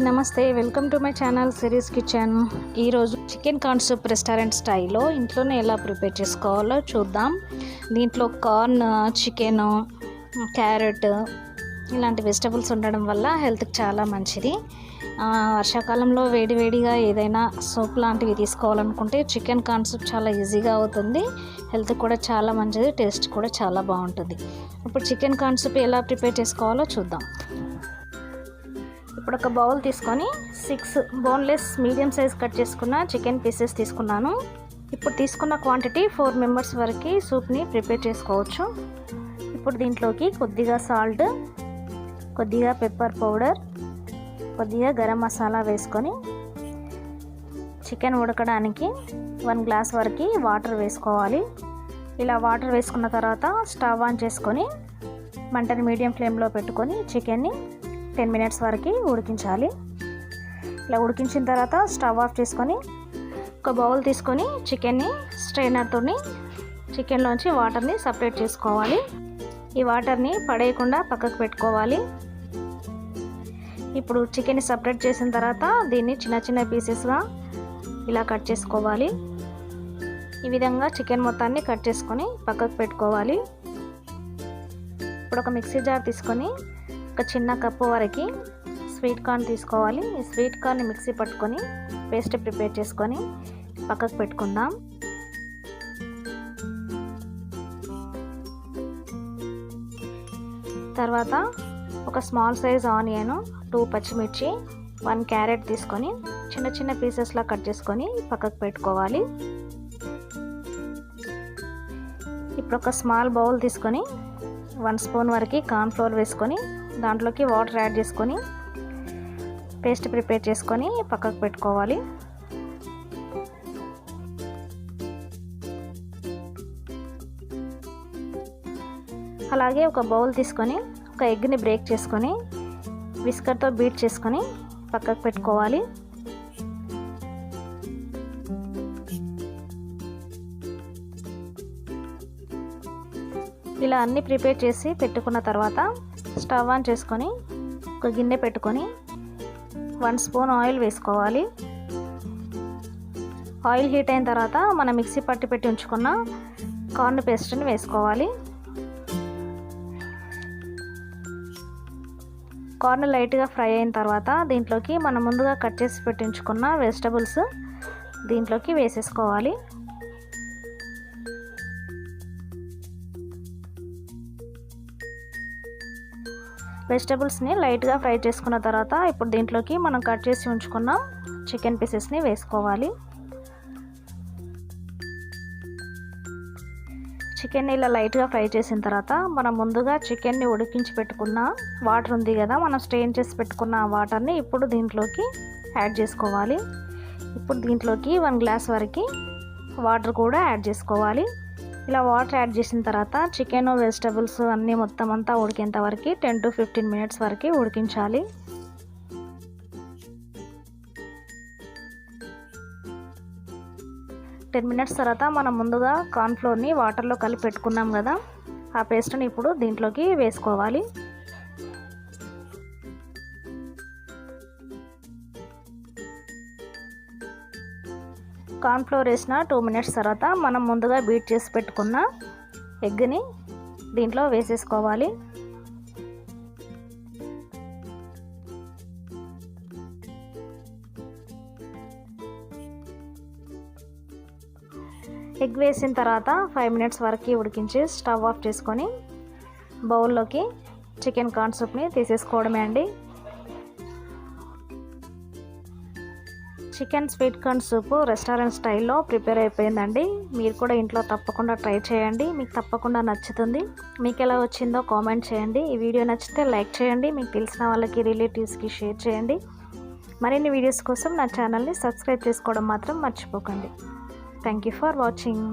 నమస్తే, welcome to my channel series kitchen. ఈరోజు chicken corn soup restaurant స్టైల్లో ఇంట్లోనే ఎలా ప్రిపేర్ చేసుకోవాలో చూద్దాం. దీంట్లో కార్న్, చికెన్, క్యారెట్ ఇలాంటి వెజిటబుల్స్ ఉండడం వల్ల హెల్త్కి చాలా మంచిది. వర్షాకాలంలో వేడివేడిగా ఏదైనా సూప్ లాంటివి తీసుకోవాలనుకుంటే చికెన్ కార్న్ సూప్ చాలా ఈజీగా అవుతుంది. హెల్త్ కూడా చాలా మంచిది, టేస్ట్ కూడా చాలా బాగుంటుంది. ఇప్పుడు చికెన్ కార్న్ సూప్ ఎలా ప్రిపేర్ చేసుకోవాలో చూద్దాం. ఇప్పుడు ఒక బౌల్ తీసుకొని 6 బోన్లెస్ మీడియం సైజ్ కట్ చేసుకున్న చికెన్ పీసెస్ తీసుకున్నాను. ఇప్పుడు తీసుకున్న క్వాంటిటీ 4 మెంబర్స్ వరకు సూప్ని ప్రిపేర్ చేసుకోవచ్చు. ఇప్పుడు దీంట్లోకి కొద్దిగా సాల్ట్, కొద్దిగా పెప్పర్ పౌడర్, కొద్దిగా గరం మసాలా వేసుకొని చికెన్ ఉడకడానికి 1 గ్లాస్ వరకు వాటర్ వేసుకోవాలి. ఇలా వాటర్ వేసుకున్న తర్వాత స్టవ్ ఆన్ చేసుకొని మంటని మీడియం ఫ్లేమ్లో పెట్టుకొని చికెన్ని 10 మినిట్స్ వరకు ఉడికించాలి. ఇలా ఉడికించిన తర్వాత స్టవ్ ఆఫ్ చేసుకొని ఒక బౌల్ తీసుకొని చికెన్ని స్ట్రైనర్తో చికెన్లోంచి వాటర్ని సపరేట్ చేసుకోవాలి. ఈ వాటర్ని పడేయకుండా పక్కకు పెట్టుకోవాలి. ఇప్పుడు చికెన్ని సపరేట్ చేసిన తర్వాత దీన్ని చిన్న చిన్న పీసెస్గా ఇలా కట్ చేసుకోవాలి. ఈ విధంగా చికెన్ మొత్తాన్ని కట్ చేసుకొని పక్కకు పెట్టుకోవాలి. ఇప్పుడు ఒక మిక్సీ జార్ తీసుకొని ఒక చిన్న కప్పు వరకు స్వీట్ కార్న్ తీసుకోవాలి. ఈ స్వీట్ కార్న్ని మిక్సీ పట్టుకొని పేస్ట్ ప్రిపేర్ చేసుకొని పక్కకు పెట్టుకుందాం. తర్వాత ఒక స్మాల్ సైజ్ ఆనియన్, 2 పచ్చిమిర్చి, 1 క్యారెట్ తీసుకొని చిన్న చిన్న పీసెస్లా కట్ చేసుకొని పక్కకు పెట్టుకోవాలి. ఇప్పుడు ఒక స్మాల్ బౌల్ తీసుకొని 1 స్పూన్ వరకు కార్న్ ఫ్లోర్ వేసుకొని దాంట్లోకి వాటర్ యాడ్ చేసుకొని పేస్ట్ ప్రిపేర్ చేసుకొని పక్కకు పెట్టుకోవాలి. అలాగే ఒక బౌల్ తీసుకొని ఒక ఎగ్ని బ్రేక్ చేసుకొని విస్కర్తో బీట్ చేసుకొని పక్కకు పెట్టుకోవాలి. ఇలా అన్నీ ప్రిపేర్ చేసి పెట్టుకున్న తర్వాత స్టవ్ ఆన్ చేసుకొని ఒక గిన్నె పెట్టుకొని 1 స్పూన్ ఆయిల్ వేసుకోవాలి. ఆయిల్ హీట్ అయిన తర్వాత మనం మిక్సీ పట్టి పెట్టి ఉంచుకున్న కార్న్ పేస్ట్ని వేసుకోవాలి. కార్న్ లైట్గా ఫ్రై అయిన తర్వాత దీంట్లోకి మనం ముందుగా కట్ చేసి పెట్టి ఉంచుకున్న వెజిటబుల్స్ దీంట్లోకి వేసేసుకోవాలి. వెజిటబుల్స్ని లైట్గా ఫ్రై చేసుకున్న తర్వాత ఇప్పుడు దీంట్లోకి మనం కట్ చేసి ఉంచుకున్న చికెన్ పీసెస్ని వేసుకోవాలి. చికెన్ని ఇలా లైట్గా ఫ్రై చేసిన తర్వాత మనం ముందుగా చికెన్ని ఉడికించి పెట్టుకున్న వాటర్ ఉంది కదా, మనం స్ట్రెయిన్ చేసి పెట్టుకున్న ఆ వాటర్ని ఇప్పుడు దీంట్లోకి యాడ్ చేసుకోవాలి. ఇప్పుడు దీంట్లోకి 1 గ్లాస్ వరకు వాటర్ కూడా యాడ్ చేసుకోవాలి. ఇలా వాటర్ యాడ్ చేసిన తర్వాత చికెన్, వెజిటబుల్స్ అన్నీ మొత్తం అంతా ఉడికేంత వరకు 10 to 15 మినిట్స్ వరకు ఉడికించాలి. టెన్ మినిట్స్ తర్వాత మనం ముందుగా కార్న్ ఫ్లోర్ని వాటర్లో కలిపి పెట్టుకున్నాం కదా, ఆ పేస్ట్ని ఇప్పుడు దీంట్లోకి వేసుకోవాలి. కార్న్ ఫ్లోర్ వేసిన 2 మినిట్స్ తర్వాత మనం ముందుగా బీట్ చేసి పెట్టుకున్న ఎగ్ని దీంట్లో వేసేసుకోవాలి. ఎగ్ వేసిన తర్వాత 5 మినిట్స్ వరకు ఉడికించి స్టవ్ ఆఫ్ చేసుకొని బౌల్లోకి చికెన్ కార్న్ సూప్ని తీసేసుకోవడమే అండి. Chicken sweet corn soup restaurant స్టైల్లో ప్రిపేర్ అయిపోయిందండి. మీరు కూడా ఇంట్లో తప్పకుండా ట్రై చేయండి, మీకు తప్పకుండా నచ్చుతుంది. మీకు ఎలా వచ్చిందో కామెంట్ చేయండి. ఈ వీడియో నచ్చితే లైక్ చేయండి, మీకు తెలిసిన వాళ్ళకి, రిలేటివ్స్కి షేర్ చేయండి. మరిన్ని వీడియోస్ కోసం నా ఛానల్ని సబ్స్క్రైబ్ చేసుకోవడం మాత్రం మర్చిపోకండి. Thank you for watching.